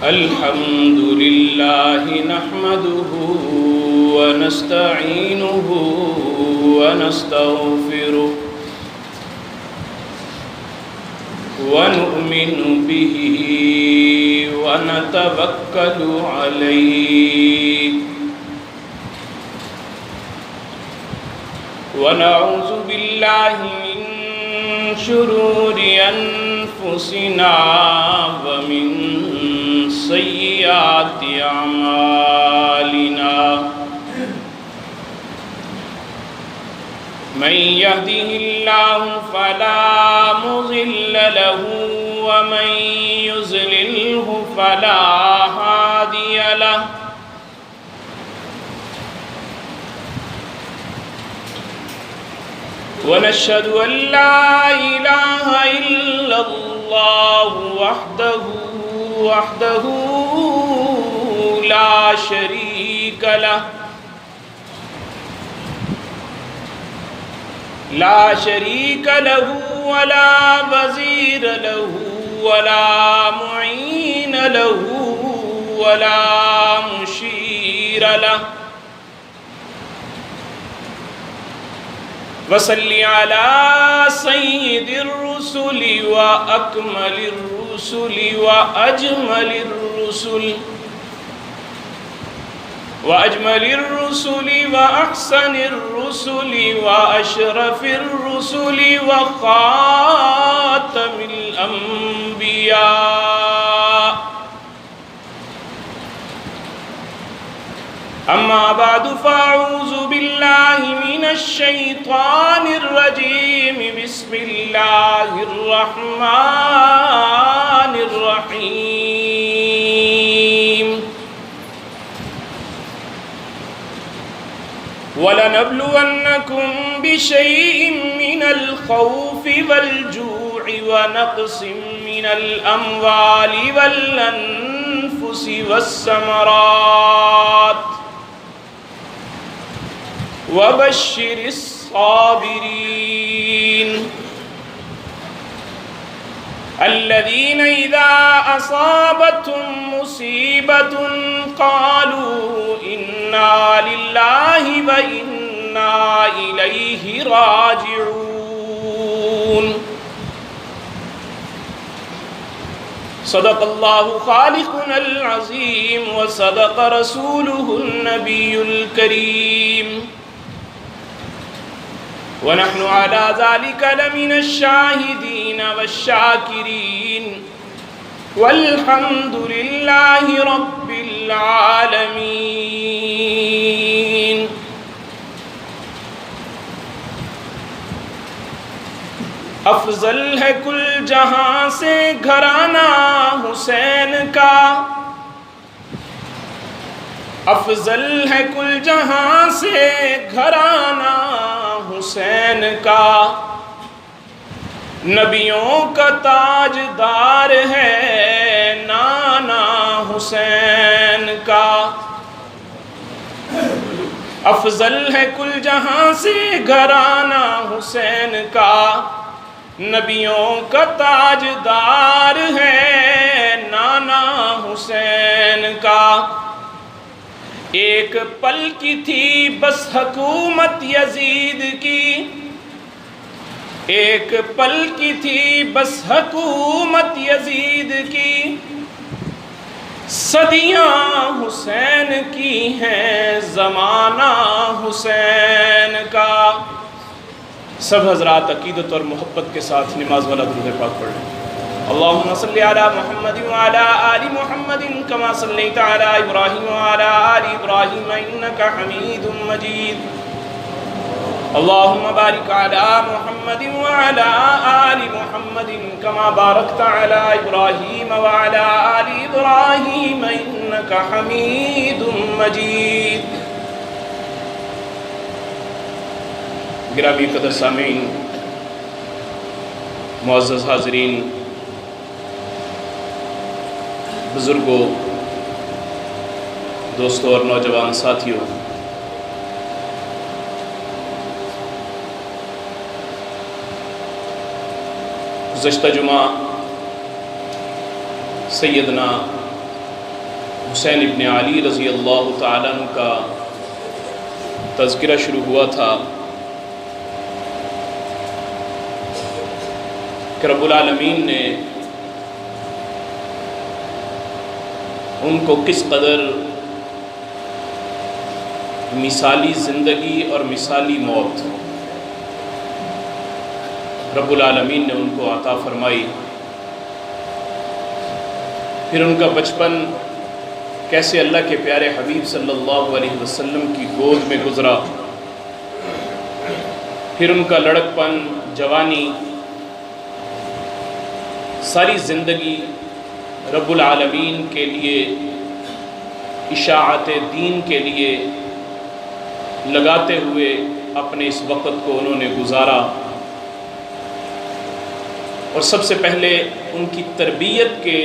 الحمد لله نحمده ونستعينه ونستغفره ونؤمن به ونتوكل عليه ونعوذ بالله من شرور أنفسنا ومن سيئات أعمالنا من يهده الله فلا مضل له ومن يضلله فلا هادي له ونشهد أن لا إله إلا الله وحده لا شريك له ولا وزير له ولا معين له ولا مشير له وصل على سيد الرسل وأكمل الرسل وأجمل الرسل وأحسن الرسل وأشرف الرسل وخاتم الأنبياء أما بعد فأعوذ بالله من الشيطان الرجيم بسم الله الرحمن الرحيم وَلَنَبْلُوَنَّكُمْ بِشَيْءٍ مِّنَ الْخَوْفِ وَالْجُوعِ وَنَقْصٍ مِّنَ الْأَمْوَالِ وَالْأَنفُسِ وَالثَّمَرَاتِ وَبَشِّرِ الصَّابِرِينَ الَّذِينَ إِذَا أَصَابَتْهُمْ مُصِيبَةٌ قَالُوا إِنَّا لِلَّهِ وَإِنَّا إِلَيْهِ راجعون صدق الله خالقنا العظيم وصدق رسوله النبي الكريم ونحن على ذلك لمن الشاهدين والشاكرين والحمد لله رب العالمين افضل ہے کل جہاں سے گھرانہ حسین کا افضل ہے کل جہاں سے گھرانہ حسین کا نبیوں کا تاجدار ہے نانا حسین کا افضل ہے کل جہاں سے گھرانہ حسین کا نبیوں کا تاجدار ہے نانا حسین کا ایک پل کی تھی بس حکومت یزید کی ایک پل کی تھی بس حکومت یزید کی صدیاں حسین کی ہیں زمانہ حسین کا سب حضرات عقیدت اور محبت کے ساتھ نماز والا درود پاک پڑھ لیں اللہم صلی علی محمد وعلی آل محمد کما صلیت علی ابراہیم وعلی آل ابراہیم انکا حمید مجید اللہم بارک علی محمد وعلی آل محمد کما بارکت علی ابراہیم وعلی آل ابراہیم انکا حمید مجید گرامی قدر سامعین، معزز حاضرین، بزرگوں، دوستوں اور نوجوان ساتھیوں، گزشتہ جمعہ سیدنا حسین ابن علی رضی اللہ تعالیٰ عنہ کا تذکرہ شروع ہوا تھا کہ رب العالمین نے ان کو کس قدر مثالی زندگی اور مثالی موت رب العالمین نے ان کو عطا فرمائی. پھر ان کا بچپن کیسے اللہ کے پیارے حبیب صلی اللہ علیہ وسلم کی گود میں گزرا، پھر ان کا لڑکپن، جوانی، ساری زندگی رب العالمین کے لیے، اشاعت دین کے لیے لگاتے ہوئے اپنے اس وقت کو انہوں نے گزارا. اور سب سے پہلے ان کی تربیت کے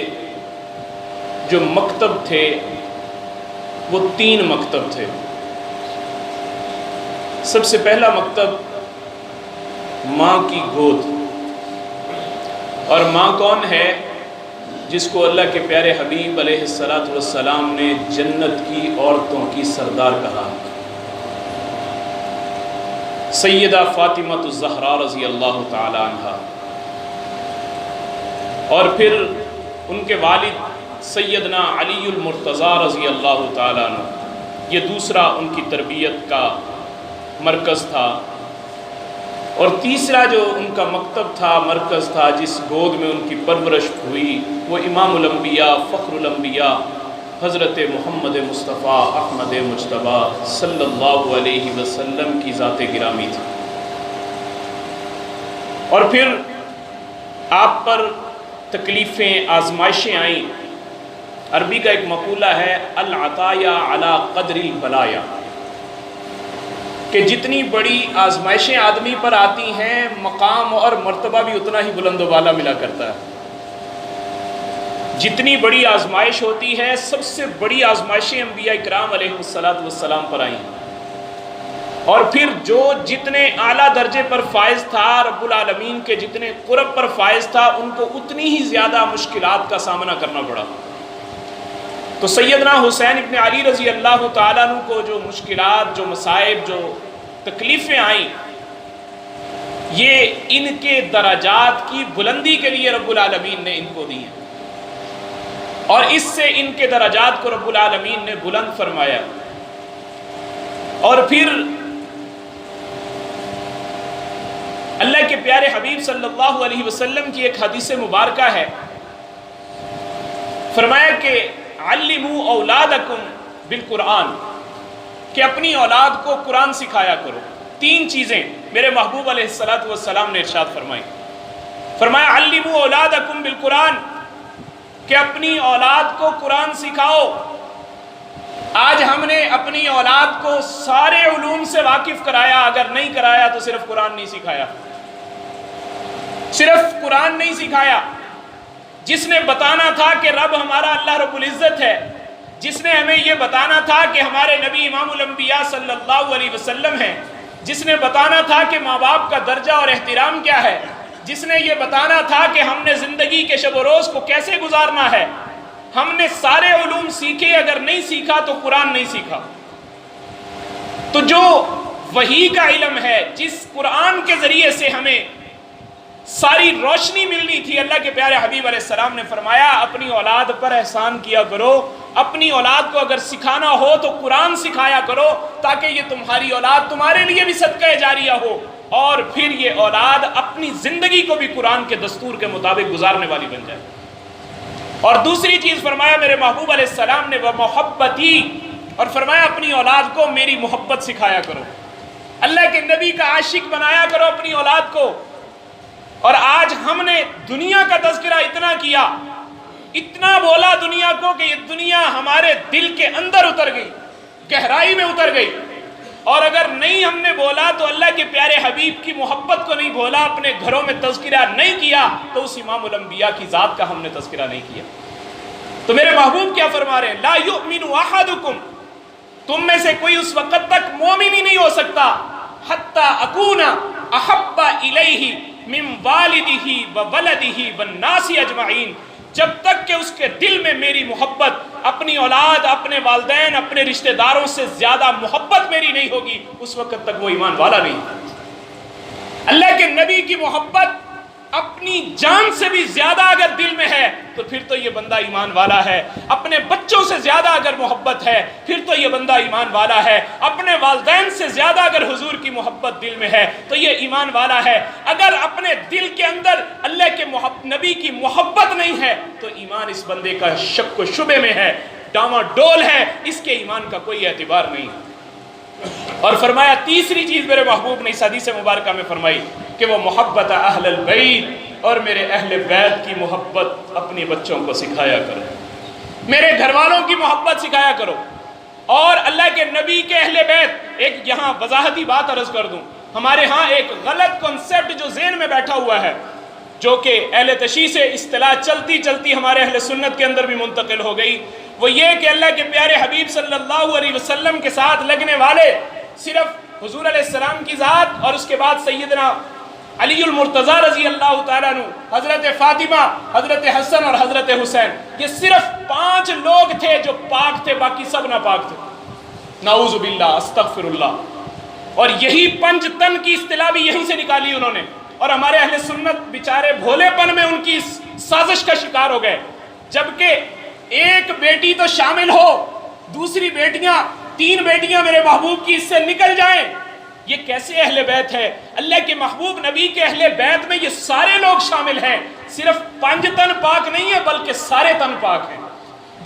جو مکتب تھے وہ 3 مکتب تھے. سب سے پہلا مکتب ماں کی گود. اور ماں کون ہے؟ جس کو اللہ کے پیارے حبیب علیہ السلام نے جنت کی عورتوں کی سردار کہا، سیدہ فاطمہ الزہرا رضی اللہ تعالی عنہا. اور پھر ان کے والد سیدنا علی المرتضیٰ رضی اللہ تعالیٰ عنہ، یہ دوسرا ان کی تربیت کا مرکز تھا. اور تیسرا جو ان کا مکتب تھا، مرکز تھا، جس گود میں ان کی پرورش ہوئی، وہ امام الانبیاء، فخر الانبیاء، حضرت محمد مصطفیٰ احمد مجتبیٰ صلی اللہ علیہ وسلم کی ذات گرامی تھی. اور پھر آپ پر تکلیفیں، آزمائشیں آئیں. عربی کا ایک مقولہ ہے العطایا علی قدر البلایا، کہ جتنی بڑی آزمائشیں آدمی پر آتی ہیں مقام اور مرتبہ بھی اتنا ہی بلند و بالا ملا کرتا ہے. جتنی بڑی آزمائش ہوتی ہے، سب سے بڑی آزمائشیں انبیاء اکرام علیہ السلام پر آئیں. اور پھر جو جتنے اعلیٰ درجے پر فائز تھا، رب العالمین کے جتنے قرب پر فائز تھا، ان کو اتنی ہی زیادہ مشکلات کا سامنا کرنا پڑا. تو سیدنا حسین ابن علی رضی اللہ تعالیٰ عنہ کو جو مشکلات، جو مصائب، جو تکلیفیں آئیں، یہ ان کے درجات کی بلندی کے لیے رب العالمین نے ان کو دی ہیں، اور اس سے ان کے درجات کو رب العالمین نے بلند فرمایا. اور پھر اللہ کے پیارے حبیب صلی اللہ علیہ وسلم کی ایک حدیث مبارکہ ہے، فرمایا کہ علموا اولادکم بالقرآن، کہ اپنی اولاد کو قرآن سکھایا کرو. 3 چیزیں میرے محبوب علیہ السلام نے ارشاد فرمائی. فرمایا علموا اولادکم بالقرآن، کہ اپنی اولاد کو قرآن سکھاؤ. آج ہم نے اپنی اولاد کو سارے علوم سے واقف کرایا، اگر نہیں کرایا تو صرف قرآن نہیں سکھایا، صرف قرآن نہیں سکھایا. جس نے بتانا تھا کہ رب ہمارا اللہ رب العزت ہے، جس نے ہمیں یہ بتانا تھا کہ ہمارے نبی امام الانبیاء صلی اللہ علیہ وسلم ہیں، جس نے بتانا تھا کہ ماں باپ کا درجہ اور احترام کیا ہے، جس نے یہ بتانا تھا کہ ہم نے زندگی کے شب و روز کو کیسے گزارنا ہے، ہم نے سارے علوم سیکھے، اگر نہیں سیکھا تو قرآن نہیں سیکھا. تو جو وحی کا علم ہے، جس قرآن کے ذریعے سے ہمیں ساری روشنی ملنی تھی، اللہ کے پیارے حبیب علیہ السلام نے فرمایا اپنی اولاد پر احسان کیا کرو. اپنی اولاد کو اگر سکھانا ہو تو قرآن سکھایا کرو، تاکہ یہ تمہاری اولاد تمہارے لیے بھی صدقہ جاریہ ہو، اور پھر یہ اولاد اپنی زندگی کو بھی قرآن کے دستور کے مطابق گزارنے والی بن جائے. اور دوسری چیز فرمایا میرے محبوب علیہ السلام نے وَمُحَبَّتِي، اور فرمایا اپنی اولاد کو میری محبت سکھایا کرو، اللہ کے نبی کا عاشق بنایا کرو اپنی اولاد کو. اور آج ہم نے دنیا کا تذکرہ اتنا کیا، اتنا بولا دنیا کو، کہ یہ دنیا ہمارے دل کے اندر اتر گئی، گہرائی میں اتر گئی. اور اگر نہیں ہم نے بولا تو اللہ کے پیارے حبیب کی محبت کو نہیں بولا، اپنے گھروں میں تذکرہ نہیں کیا، تو اس امام الانبیاء کی ذات کا ہم نے تذکرہ نہیں کیا. تو میرے محبوب کیا فرما رہے ہیں؟ لا یؤمن احدکم، تم میں سے کوئی اس وقت تک مومن ہی نہیں ہو سکتا حتی اکون احب الیہ من والدہ و ولدہ والناس اجمعین، جب تک کہ اس کے دل میں میری محبت اپنی اولاد، اپنے والدین، اپنے رشتہ داروں سے زیادہ محبت میری نہیں ہوگی، اس وقت تک وہ ایمان والا نہیں۔ اللہ کے نبی کی محبت اپنی جان سے بھی زیادہ اگر دل میں ہے تو پھر تو یہ بندہ ایمان والا ہے۔ اپنے بچوں سے زیادہ اگر محبت ہے پھر تو یہ بندہ ایمان والا ہے۔ اپنے والدین سے زیادہ اگر حضور کی محبت دل میں ہے تو یہ ایمان والا ہے۔ اگر اپنے دل کے اندر اللہ کے نبی کی محبت نہیں ہے تو ایمان اس بندے کا شک و شبے میں ہے، ڈاما ڈول ہے، اس کے ایمان کا کوئی اعتبار نہیں۔ اور فرمایا تیسری چیز میرے محبوب نے اس حدیث مبارکہ میں فرمائی کہ وہ محبت اہل البیت، اور میرے اہل بیت کی محبت اپنی بچوں کو سکھایا کرو، میرے گھر والوں کی محبت سکھایا کرو۔ اور اللہ کے نبی کے اہل بیت، ایک یہاں وضاحتی بات عرض کر دوں، ہمارے ہاں ایک غلط کنسپٹ جو ذہن میں بیٹھا ہوا ہے، جو کہ اہل تشیع سے اصطلاح چلتی چلتی ہمارے اہل سنت کے اندر بھی منتقل ہو گئی، وہ یہ کہ اللہ کے پیارے حبیب صلی اللہ علیہ وسلم کے ساتھ لگنے والے صرف حضور علیہ السلام کی ذات اور اس کے بعد سیدنا علی المرتضی رضی اللہ تعالیٰ عنہ، حضرت فاطمہ، حضرت حسن اور حضرت حسین، یہ صرف 5 لوگ تھے جو پاک تھے، باقی سب ناپاک تھے۔ نعوذ باللہ، استغفر اللہ۔ اور یہی پنج تن کی اصطلاح بھی یہیں سے نکالی انہوں نے، اور ہمارے اہل سنت بیچارے بھولے پن میں ان کی سازش کا شکار ہو گئے، جبکہ ایک بیٹی تو شامل ہو، دوسری بیٹیاں، 3 بیٹیاں میرے محبوب کی اس سے نکل جائیں، یہ کیسے اہل بیت ہے؟ اللہ کے محبوب نبی کے اہل بیت میں یہ سارے لوگ شامل ہیں، صرف 5 تن پاک نہیں ہے بلکہ سارے تن پاک ہیں۔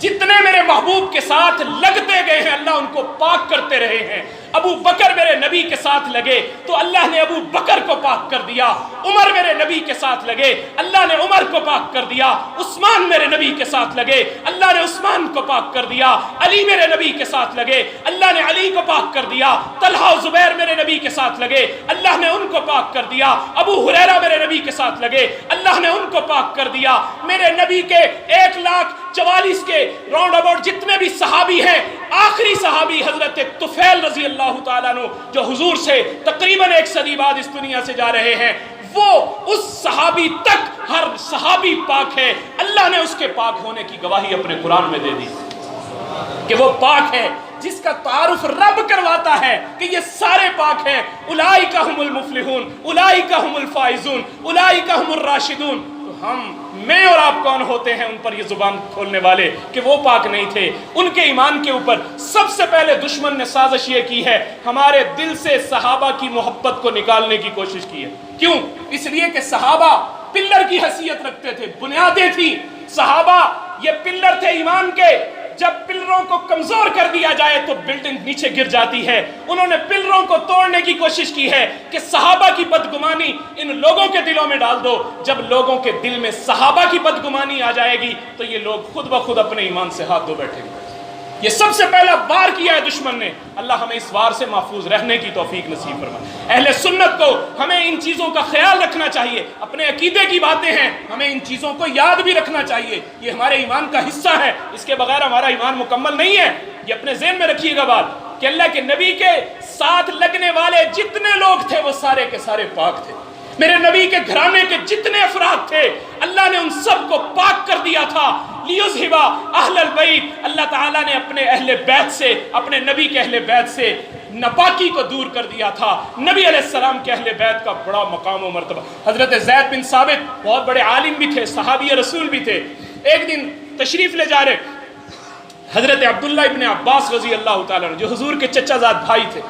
جتنے میرے محبوب کے ساتھ لگتے گئے ہیں اللہ ان کو پاک کرتے رہے ہیں۔ ابو بکر میرے نبی کے ساتھ لگے تو اللہ نے ابو بکر کو پاک کر دیا، عمر میرے نبی کے ساتھ لگے اللہ نے عمر کو پاک کر دیا، عثمان میرے نبی کے ساتھ لگے اللہ نے عثمان کو پاک کر دیا، علی میرے نبی کے ساتھ لگے اللہ نے علی کو پاک کر دیا، طلحہ و زبیر میرے نبی کے ساتھ لگے اللہ نے ان کو پاک کر دیا، ابو ہریرہ میرے نبی کے ساتھ لگے اللہ نے ان کو پاک کر دیا۔ میرے نبی کے 1,44,000 کے راؤنڈ اباؤٹ جتنے بھی صحابی ہیں، آخری صحابی حضرت طفیل رضی اللہ تعالیٰ عنہ جو حضور سے تقریباً 1 صدی بعد اس دنیا سے جا رہے ہیں، وہ اس صحابی تک ہر صحابی پاک ہے، اللہ نے اس کے پاک ہونے کی گواہی اپنے قرآن میں دے دی کہ وہ پاک ہے، جس کا تعارف رب کرواتا ہے کہ یہ سارے پاک ہیں۔ اولئک ھم المفلحون، اولئک ھم الفائزون، اولئک ھم الراشدون۔ تو میں اور آپ کون ہوتے ہیں ان پر یہ زبان کھولنے والے کہ وہ پاک نہیں تھے؟ ان کے ایمان کے اوپر سب سے پہلے دشمن نے سازش یہ کی ہے، ہمارے دل سے صحابہ کی محبت کو نکالنے کی کوشش کی ہے۔ کیوں؟ اس لیے کہ صحابہ پلر کی حیثیت رکھتے تھے، بنیادیں تھیں، صحابہ یہ پلر تھے ایمان کے۔ جب پلروں کو کمزور کر دیا جائے تو بلڈنگ نیچے گر جاتی ہے۔ انہوں نے پلروں کو توڑنے کی کوشش کی ہے کہ صحابہ کی بدگمانی ان لوگوں کے دلوں میں ڈال دو۔ جب لوگوں کے دل میں صحابہ کی بدگمانی آ جائے گی تو یہ لوگ خود بخود اپنے ایمان سے ہاتھ دھو بیٹھیں گے۔ یہ سب سے پہلا وار کیا ہے دشمن نے، اللہ ہمیں اس وار سے محفوظ رہنے کی توفیق نصیب فرمائے۔ اہل سنت کو ہمیں ان چیزوں کا خیال رکھنا چاہیے، اپنے عقیدے کی باتیں ہیں، ہمیں ان چیزوں کو یاد بھی رکھنا چاہیے، یہ ہمارے ایمان کا حصہ ہے، اس کے بغیر ہمارا ایمان مکمل نہیں ہے۔ یہ اپنے ذہن میں رکھیے گا بات کہ اللہ کے نبی کے ساتھ لگنے والے جتنے لوگ تھے وہ سارے کے سارے پاک تھے۔ میرے نبی کے گھرانے کے جتنے افراد تھے اللہ نے ان سب کو پاک کر دیا تھا۔ لیُذْہِبَ اہل البیت، اللہ تعالیٰ نے اپنے اہل بیت سے، اپنے نبی کے اہل بیت سے ناپاکی کو دور کر دیا تھا۔ نبی علیہ السلام کے اہل بیت کا بڑا مقام و مرتبہ۔ حضرت زید بن ثابت بہت بڑے عالم بھی تھے، صحابی رسول بھی تھے۔ ایک دن تشریف لے جا رہے حضرت عبداللہ ابن عباس رضی اللہ تعالیٰ عنہ جو حضور کے چچا زاد بھائی تھے،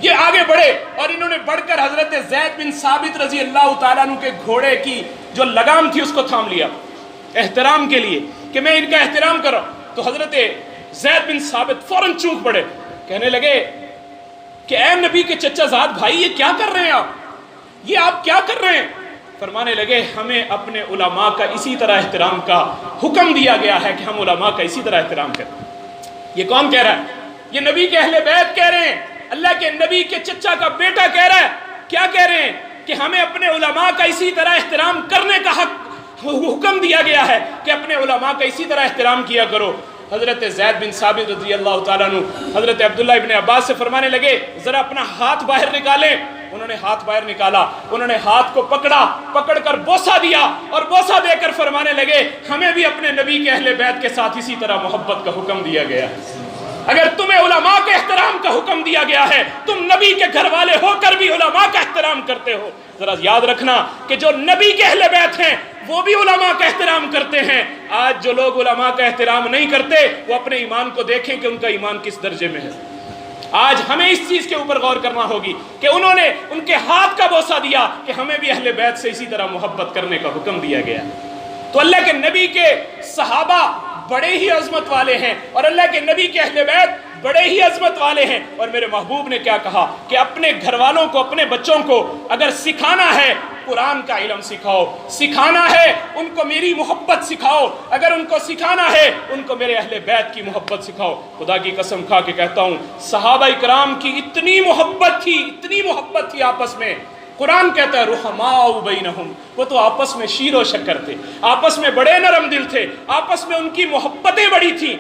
یہ آگے بڑھے اور انہوں نے بڑھ کر حضرت زید بن ثابت رضی اللہ تعالیٰ عنہ کے گھوڑے کی جو لگام تھی اس کو تھام لیا احترام کے لیے کہ میں ان کا احترام کر رہا ہوں۔ تو حضرت زید بن ثابت فوراً چونک پڑے، کہنے لگے کہ اے نبی کے چچا زاد بھائی یہ کیا کر رہے ہیں آپ، یہ آپ کیا کر رہے ہیں؟ فرمانے لگے ہمیں اپنے علماء کا اسی طرح احترام کا حکم دیا گیا ہے کہ ہم علماء کا اسی طرح احترام کریں۔ یہ کون کہہ رہا ہے؟ یہ نبی کے اہل بیت کہہ رہے ہیں، اللہ کے نبی کے چچا کا بیٹا کہہ رہا ہے۔ کیا کہہ رہے ہیں؟ کہ ہمیں اپنے علماء کا اسی طرح احترام کرنے کا حکم دیا گیا ہے کہ اپنے علماء کا اسی طرح احترام کیا کرو۔ حضرت زید بن ثابت رضی اللہ تعالیٰ عنہ حضرت عبداللہ ابن عباس سے فرمانے لگے ذرا اپنا ہاتھ باہر نکالیں انہوں نے ہاتھ باہر نکالا، انہوں نے ہاتھ کو پکڑ کر بوسہ دیا اور بوسہ دے کر فرمانے لگے ہمیں بھی اپنے نبی کے اہل بیت کے ساتھ اسی طرح محبت کا حکم دیا گیا ہے۔ اگر تمہیں علماء کے احترام کا حکم دیا گیا ہے، تم نبی کے گھر والے ہو کر بھی علماء کا احترام کرتے ہو۔ ذرا یاد رکھنا کہ جو نبی کے اہل بیت ہیں وہ بھی علماء کا احترام کرتے ہیں۔ آج جو لوگ علماء کا احترام نہیں کرتے وہ اپنے ایمان کو دیکھیں کہ ان کا ایمان کس درجے میں ہے۔ آج ہمیں اس چیز کے اوپر غور کرنا ہوگی کہ انہوں نے ان کے ہاتھ کا بوسہ دیا کہ ہمیں بھی اہل بیت سے اسی طرح محبت کرنے کا حکم دیا گیا۔ تو اللہ کے نبی کے صحابہ بڑے ہی عظمت والے ہیں اور اللہ کے نبی کے اہل بیت بڑے ہی عظمت والے ہیں۔ اور میرے محبوب نے کیا کہا کہ اپنے گھر والوں کو، اپنے بچوں کو اگر سکھانا ہے قرآن کا علم سکھاؤ، سکھانا ہے ان کو میری محبت سکھاؤ، اگر ان کو سکھانا ہے ان کو میرے اہل بیت کی محبت سکھاؤ۔ خدا کی قسم کھا کے کہتا ہوں صحابہ اکرام کی اتنی محبت تھی آپس میں۔ قرآن کہتا ہے رحماء بینہم، وہ تو آپس میں شیر و شکر تھے، آپس میں بڑے نرم دل تھے، آپس میں ان کی محبتیں بڑی تھیں۔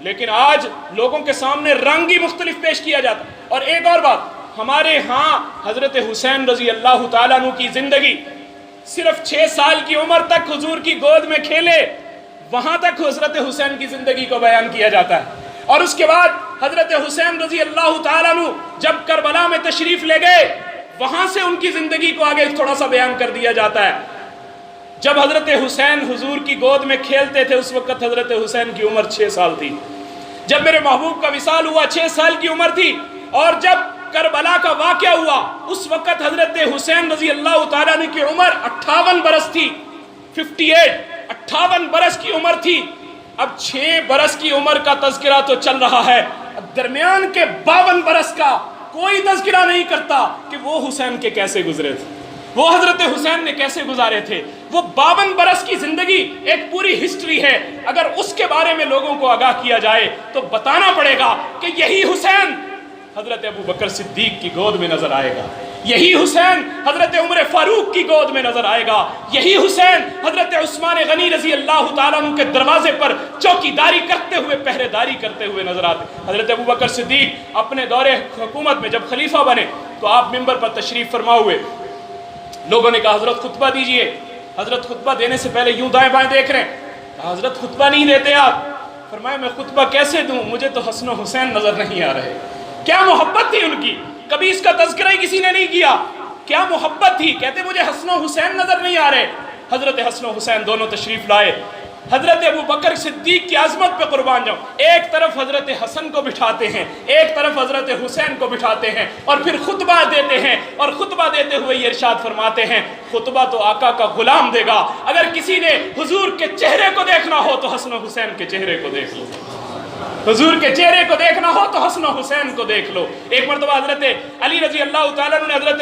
لیکن آج لوگوں کے سامنے رنگ ہی مختلف پیش کیا جاتا۔ اور ایک اور بات، ہمارے ہاں حضرت حسین رضی اللہ تعالیٰ عنہ کی زندگی صرف 6 سال کی عمر تک حضور کی گود میں کھیلے، وہاں تک حضرت حسین کی زندگی کو بیان کیا جاتا ہے۔ اور اس کے بعد حضرت حسین رضی اللہ تعالیٰ عنہ جب کربلا میں تشریف لے گئے، وہاں سے ان کی زندگی کو آگے تھوڑا سا بیان کر دیا جاتا ہے۔ جب حضرت حسین حضور کی گود میں کھیلتے تھے اس وقت حضرت حسین کی عمر 6 سال تھی۔ جب میرے محبوب کا وصال ہوا 6 سال کی عمر تھی، اور جب کربلا کا واقعہ ہوا اس وقت حضرت حسین رضی اللہ تعالیٰ عنہ کی عمر 58 برس تھی، 58 برس کی عمر تھی۔ اب 6 برس کی عمر کا تذکرہ تو چل رہا ہے، اب درمیان کے 52 برس کا کوئی تذکرہ نہیں کرتا کہ وہ حسین کے کیسے گزرے تھے، وہ حضرت حسین نے کیسے گزارے تھے۔ وہ 52 برس کی زندگی ایک پوری ہسٹری ہے، اگر اس کے بارے میں لوگوں کو آگاہ کیا جائے تو بتانا پڑے گا کہ یہی حسین حضرت ابو بکر صدیق کی گود میں نظر آئے گا، یہی حسین حضرت عمر فاروق کی گود میں نظر آئے گا، یہی حسین حضرت عثمان غنی رضی اللہ تعالیٰ عنہ کے دروازے پر چوکیداری کرتے ہوئے، پہرے داری کرتے ہوئے نظر آتے۔ حضرت ابو بکر صدیق اپنے دور حکومت میں جب خلیفہ بنے تو آپ منبر پر تشریف فرما ہوئے، لوگوں نے کہا حضرت خطبہ دیجئے۔ حضرت خطبہ دینے سے پہلے یوں دائیں بائیں دیکھ رہے ہیں، کہا حضرت خطبہ نہیں دیتے آپ؟ فرمایا میں خطبہ کیسے دوں، مجھے تو حسن و حسین نظر نہیں آ رہے۔ کیا محبت تھی ان کی، کبھی اس کا تذکرہ ہی کسی نے نہیں کیا۔ کیا محبت تھی، کہتے مجھے حسن و حسین نظر نہیں آ رہے۔ حضرت حسن و حسین دونوں تشریف لائے۔ حضرت ابو بکر صدیق کی عظمت پہ قربان جاؤں، ایک طرف حضرت حسن کو بٹھاتے ہیں، ایک طرف حضرت حسین کو بٹھاتے ہیں، اور پھر خطبہ دیتے ہیں، اور خطبہ دیتے ہوئے یہ ارشاد فرماتے ہیں خطبہ تو آقا کا غلام دے گا، اگر کسی نے حضور کے چہرے کو دیکھنا ہو تو حسن و حسین کے چہرے کو دیکھ لو، حضور کے چہرے کو دیکھنا ہو تو حسن و حسین کو دیکھ لو۔ ایک مرتبہ حضرت علی رضی اللہ تعالیٰ نے حضرت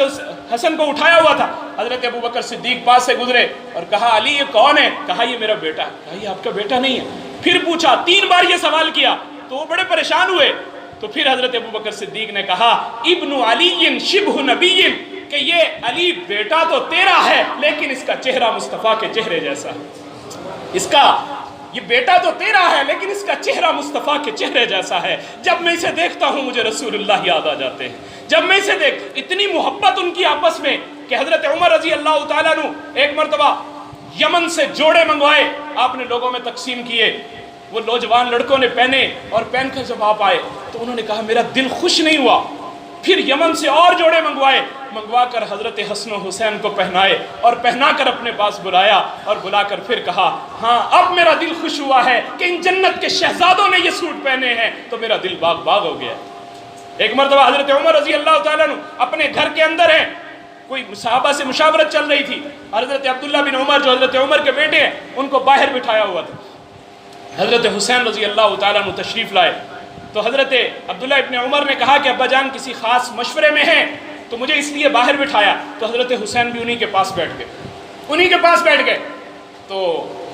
حسن کو اٹھایا ہوا تھا، حضرت ابو بکر صدیق پاس سے گزرے اور کہا علی یہ کون ہے؟ کہا یہ میرا بیٹا ہے۔ کہا یہ آپ کا بیٹا نہیں ہے؟ پھر پوچھا، 3 بار یہ سوال کیا تو وہ بڑے پریشان ہوئے۔ تو پھر حضرت ابو بکر صدیق نے کہا ابن علی شبہ نبی، کہ یہ علی بیٹا تو تیرا ہے لیکن اس کا چہرہ مصطفیٰ کے چہرے جیسا ہے، اس کا یہ بیٹا تو تیرا ہے لیکن اس کا چہرہ مصطفیٰ کے چہرے جیسا ہے۔ جب میں اسے دیکھتا ہوں مجھے رسول اللہ یاد آ جاتے ہیں، جب میں اسے اتنی محبت ان کی آپس میں کہ حضرت عمر رضی اللہ تعالیٰ عنہ ایک مرتبہ یمن سے جوڑے منگوائے، آپ نے لوگوں میں تقسیم کیے، وہ نوجوان لڑکوں نے پہنے، اور پہن کر جب آپ آئے تو انہوں نے کہا میرا دل خوش نہیں ہوا۔ پھر یمن سے اور جوڑے منگوا کر حضرت حسن و حسین کو پہنائے، اور پہنا کر اپنے پاس بلایا، اور بلا کر پھر کہا ہاں اب میرا دل خوش ہوا ہے کہ ان جنت کے شہزادوں نے یہ سوٹ پہنے ہیں تو میرا دل باغ باغ ہو گیا۔ ایک مرتبہ حضرت عمر رضی اللہ تعالیٰ عنہ اپنے گھر کے اندر ہیں، کوئی صحابہ سے مشاورت چل رہی تھی، حضرت عبداللہ بن عمر جو حضرت عمر کے بیٹے ہیں ان کو باہر بٹھایا ہوا تھا۔ حضرت حسین رضی اللہ تعالیٰ عنہ تشریف لائے تو حضرت عبداللہ ابن عمر نے کہا کہ ابا جان کسی خاص مشورے میں ہیں تو مجھے اس لیے باہر بٹھایا۔ تو حضرت حسین بھی انہی کے پاس بیٹھ گئے۔ تو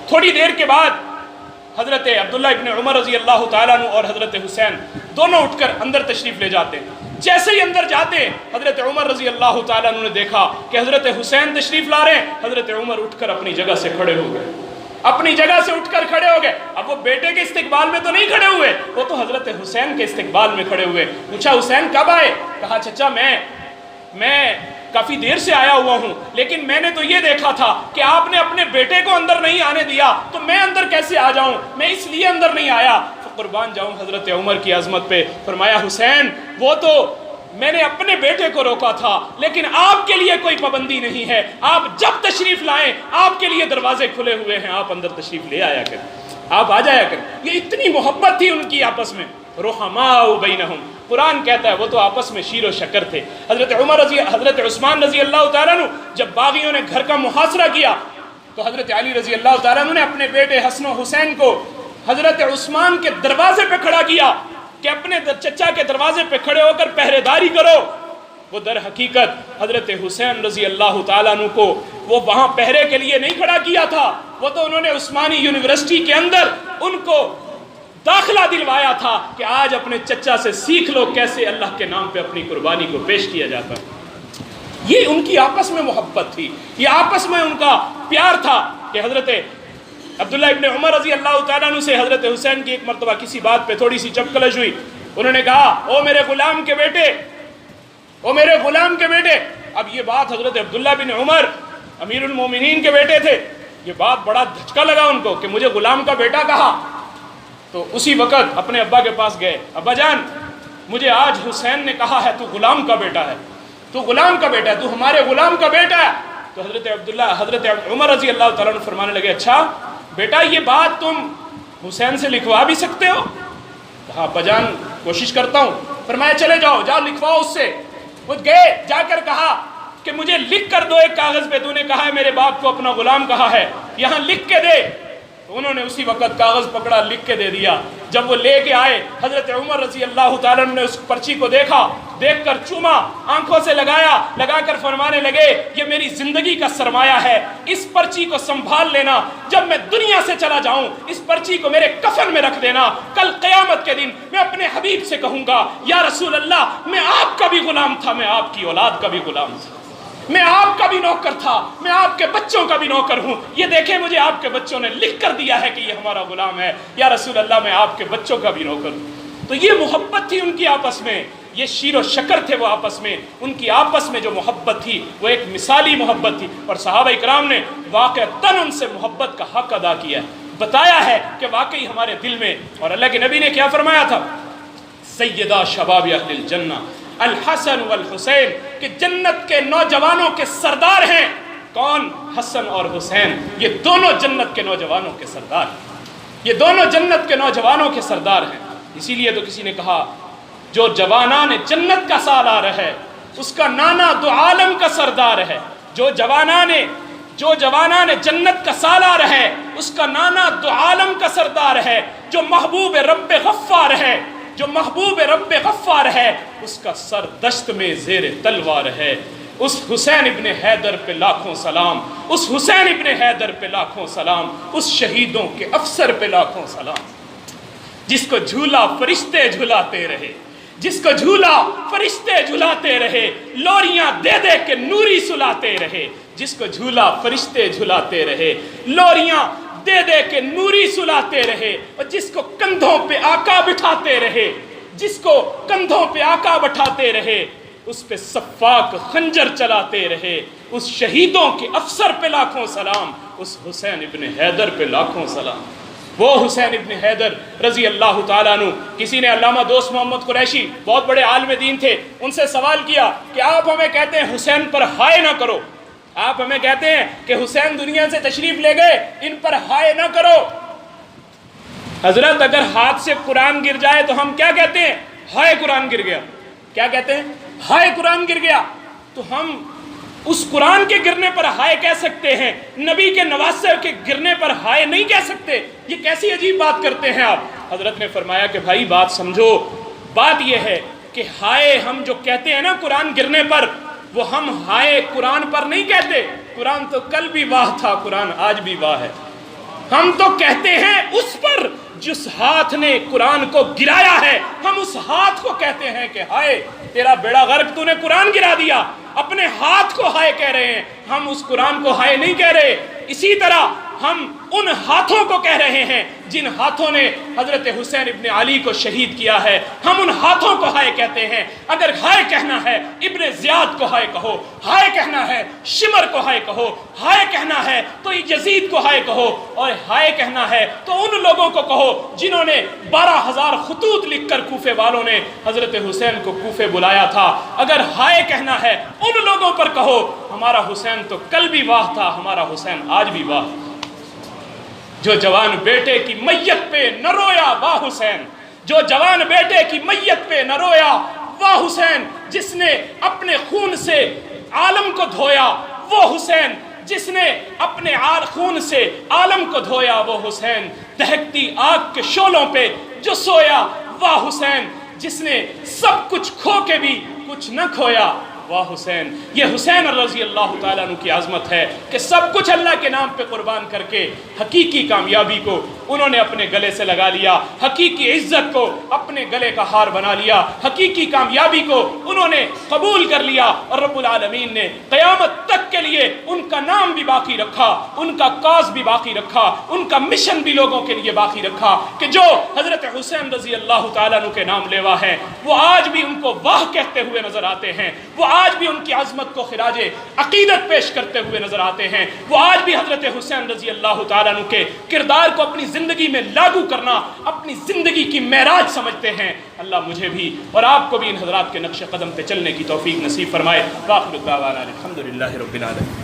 تھوڑی دیر کے بعد حضرت عبداللہ ابن عمر رضی اللہ تعالیٰ عنہ اور حضرت حسین دونوں اٹھ کر اندر تشریف لے جاتے ہیں۔ جیسے ہی اندر جاتے حضرت عمر رضی اللہ تعالیٰ عنہ نے دیکھا کہ حضرت حسین تشریف لا رہے ہیں، حضرت عمر اٹھ کر اپنی جگہ سے کھڑے ہو گئے، اپنی جگہ سے اٹھ کر کھڑے ہو گئے۔ اب وہ بیٹے کے استقبال میں تو نہیں کھڑے ہوئے، وہ تو حضرت حسین کے استقبال میں کھڑے ہوئے۔ پوچھا حسین کب آئے؟ کہا چچا میں کافی دیر سے آیا ہوا ہوں، لیکن میں نے تو یہ دیکھا تھا کہ آپ نے اپنے بیٹے کو اندر نہیں آنے دیا، تو میں اندر کیسے آ جاؤں؟ میں اس لیے اندر نہیں آیا۔ قربان جاؤں حضرت عمر کی عظمت پہ۔ فرمایا حسین وہ تو میں نے اپنے بیٹے کو روکا تھا، لیکن آپ کے لیے کوئی پابندی نہیں ہے، آپ جب تشریف لائیں آپ کے لیے دروازے کھلے ہوئے ہیں، آپ اندر تشریف لے آیا کریں، آپ آ جایا کریں۔ یہ اتنی محبت تھی ان کی آپس میں۔ رحماء بینہم، قرآن کہتا ہے وہ تو آپس میں شیر و شکر تھے۔ حضرت عثمان رضی اللہ تعالیٰ عنہ جب باغیوں نے گھر کا محاصرہ کیا تو حضرت علی رضی اللہ تعالیٰ عنہ نے اپنے بیٹے حسن و حسین کو حضرت عثمان کے دروازے پہ کھڑا کیا کہ اپنے چچا کے دروازے پہ کھڑے ہو کر پہرے داری کرو۔ وہ در حقیقت حضرت حسین رضی اللہ تعالیٰ عنہ کو وہ وہاں پہرے کے لیے نہیں کھڑا کیا تھا، وہ تو انہوں نے عثمانی یونیورسٹی کے اندر ان کو داخلہ دلوایا تھا کہ آج اپنے چچا سے سیکھ لو کیسے اللہ کے نام پہ اپنی قربانی کو پیش کیا جاتا ہے۔ یہ ان کی آپس میں محبت تھی، یہ آپس میں ان کا پیار تھا کہ حضرت عبداللہ ابن عمر رضی اللہ تعالیٰ عنہ سے حضرت حسین کی ایک مرتبہ کسی بات پہ تھوڑی سی چپکلش ہوئی۔ انہوں نے کہا او میرے غلام کے بیٹے، او میرے غلام کے بیٹے۔ اب یہ بات حضرت عبداللہ بن عمر امیر المومنین کے بیٹے تھے، یہ بات بڑا دھچکا لگا ان کو کہ مجھے غلام کا بیٹا کہا۔ تو اسی وقت اپنے ابا کے پاس گئے، ابا جان مجھے آج حسین نے کہا ہے تو غلام کا بیٹا ہے، تو غلام کا بیٹا ہے، تو ہمارے غلام کا بیٹا ہے۔ تو حضرت عمر رضی اللہ تعالیٰ عنہ فرمانے لگے اچھا بیٹا یہ بات تم حسین سے لکھوا بھی سکتے ہو؟ کہا ابا جان کوشش کرتا ہوں۔ فرمایا چلے جاؤ لکھواؤ اس سے۔ وہ گئے، جا کر کہا کہ مجھے لکھ کر دو ایک کاغذ پہ، تو نے کہا ہے میرے باپ کو اپنا غلام کہا ہے، یہاں لکھ کے دے۔ تو انہوں نے اسی وقت کاغذ پکڑا، لکھ کے دے دیا۔ جب وہ لے کے آئے حضرت عمر رضی اللہ تعالیٰ عنہ نے اس پرچی کو دیکھا، دیکھ کر چوما، آنکھوں سے لگا کر فرمانے لگے یہ میری زندگی کا سرمایہ ہے، اس پرچی کو سنبھال لینا، جب میں دنیا سے چلا جاؤں اس پرچی کو میرے کفن میں رکھ دینا، کل قیامت کے دن میں اپنے حبیب سے کہوں گا یا رسول اللہ میں آپ کا بھی غلام تھا، میں آپ کی اولاد کا بھی غلام تھا، میں آپ کا بھی نوکر تھا، میں آپ کے بچوں کا بھی نوکر ہوں، یہ دیکھیں مجھے آپ کے بچوں نے لکھ کر دیا ہے کہ یہ ہمارا غلام ہے، یا رسول اللہ میں آپ کے بچوں کا بھی نوکر ہوں۔ تو یہ محبت تھی ان کی آپس میں، یہ شیر و شکر تھے وہ آپس میں، ان کی آپس میں جو محبت تھی وہ ایک مثالی محبت تھی، اور صحابہ اکرام نے واقعتاً ان سے محبت کا حق ادا کیا ہے، بتایا ہے کہ واقعی ہمارے دل میں۔ اور اللہ کے نبی نے کیا فرمایا تھا؟ سیدہ شباب اہل الجنہ الحسن والحسین، کہ جنت کے نوجوانوں کے سردار ہیں کون؟ حسن اور حسین، یہ دونوں جنت کے نوجوانوں کے سردار ہیں، یہ دونوں جنت کے نوجوانوں کے سردار ہیں۔ اسی لیے تو کسی نے کہا جو جوانان جنت کا سالار ہے اس کا نانا دو عالم کا سردار ہے، جو جوانان جنت کا سالار ہے اس کا نانا دو عالم کا سردار ہے، جو محبوب رب غفار ہے، جو محبوب رب غفار ہے اس کا سر دشت میں زیر تلوار ہے۔ اس حسین ابن حیدر پہ لاکھوں سلام، اس حسین ابن حیدر پہ لاکھوں سلام، اس شہیدوں کے افسر پہ لاکھوں سلام، جس کو جھولا فرشتے جھلاتے رہے، جس کو جھولا فرشتے جھلاتے رہے، لوریاں دے دے کے نوری سلاتے رہے، جس کو جھولا فرشتے جھلاتے رہے، لوریاں دے دے کے نوری سلاتے رہے، اور جس کو کندھوں پہ آقا بٹھاتے رہے، جس کو کندھوں پہ آقا بٹھاتے رہے، اس پہ صفاق خنجر چلاتے رہے، اس شہیدوں کے افسر پہ لاکھوں سلام، اس حسین ابن حیدر پہ لاکھوں سلام۔ وہ حسین ابن حیدر رضی اللہ تعالیٰ عنہ، کسی نے علامہ دوست محمد قریشی بہت بڑے عالم دین تھے، ان سے سوال کیا کہ آپ ہمیں کہتے ہیں حسین پر ہائے نہ کرو، آپ ہمیں کہتے ہیں کہ حسین دنیا سے تشریف لے گئے ان پر ہائے نہ کرو، حضرت اگر ہاتھ سے قرآن گر جائے تو ہم کیا کہتے ہیں؟ ہائے قرآن گر گیا۔ کیا کہتے ہیں؟ ہائے قرآن گر گیا۔ تو ہم اس قرآن کے گرنے پر ہائے کہہ سکتے ہیں، نبی کے نواسے کے گرنے پر ہائے نہیں کہہ سکتے؟ یہ کیسی عجیب بات کرتے ہیں آپ؟ حضرت نے فرمایا کہ بھائی بات سمجھو، بات یہ ہے کہ ہائے ہم جو کہتے ہیں نا قرآن گرنے پر، وہ ہم ہائے قرآن پر نہیں کہتے، قرآن تو کل بھی واہ تھا، قرآن آج بھی واہ ہے، ہم تو کہتے ہیں اس پر جس ہاتھ نے قرآن کو گرایا ہے، ہم اس ہاتھ کو کہتے ہیں کہ ہائے تیرا بیڑا غرق، تو نے قرآن گرا دیا، اپنے ہاتھ کو ہائے کہہ رہے ہیں، ہم اس قرآن کو ہائے نہیں کہہ رہے۔ اسی طرح ہم ان ہاتھوں کو کہہ رہے ہیں جن ہاتھوں نے حضرت حسین ابن علی کو شہید کیا ہے، ہم ان ہاتھوں کو ہائے کہتے ہیں۔ اگر ہائے کہنا ہے ابن زیاد کو ہائے کہو، ہائے کہنا ہے شمر کو ہائے کہو، ہائے کہنا ہے تو یزید کو ہائے کہو، اور ہائے کہنا ہے تو ان لوگوں کو کہو جنہوں نے 12,000 خطوط لکھ کر کوفے والوں نے حضرت حسین کو کوفے بلایا تھا۔ اگر ہائے کہنا ہے ان لوگوں پر کہو، ہمارا حسین تو کل بھی واہ تھا، ہمارا حسین آج بھی واہ۔ جو جوان بیٹے کی میت پہ نہ رویا واہ حسین، جو جوان بیٹے کی میت پہ نہ رویا واہ حسین، جس نے اپنے خون سے عالم کو دھویا وہ حسین، جس نے اپنے خون سے عالم کو دھویا وہ حسین، دہکتی آگ کے شعلوں پہ جو سویا واہ حسین، جس نے سب کچھ کھو کے بھی کچھ نہ کھویا واہ حسین۔ یہ حسین رضی اللہ تعالیٰ عنہ کی عظمت ہے کہ سب کچھ اللہ کے نام پہ قربان کر کے حقیقی کامیابی کو انہوں نے اپنے گلے سے لگا لیا، حقیقی عزت کو اپنے گلے کا ہار بنا لیا، حقیقی کامیابی کو انہوں نے قبول کر لیا، اور رب العالمین نے قیامت تک کے لیے ان کا نام بھی باقی رکھا، ان کا کاز بھی باقی رکھا، ان کا مشن بھی لوگوں کے لیے باقی رکھا کہ جو حضرت حسین رضی اللہ تعالیٰ عنہ کے نام لیوا ہے وہ آج بھی ان کو واہ کہتے ہوئے نظر آتے ہیں، وہ آج بھی ان کی عظمت کو خراج عقیدت پیش کرتے ہوئے نظر آتے ہیں، وہ آج بھی حضرت حسین رضی اللہ تعالیٰ عنہ کے کردار کو اپنی زندگی میں لاگو کرنا اپنی زندگی کی معراج سمجھتے ہیں۔ اللہ مجھے بھی اور آپ کو بھی ان حضرات کے نقش قدم پہ چلنے کی توفیق نصیب فرمائے۔ وآخر دعوانا الحمدللہ رب العالمین۔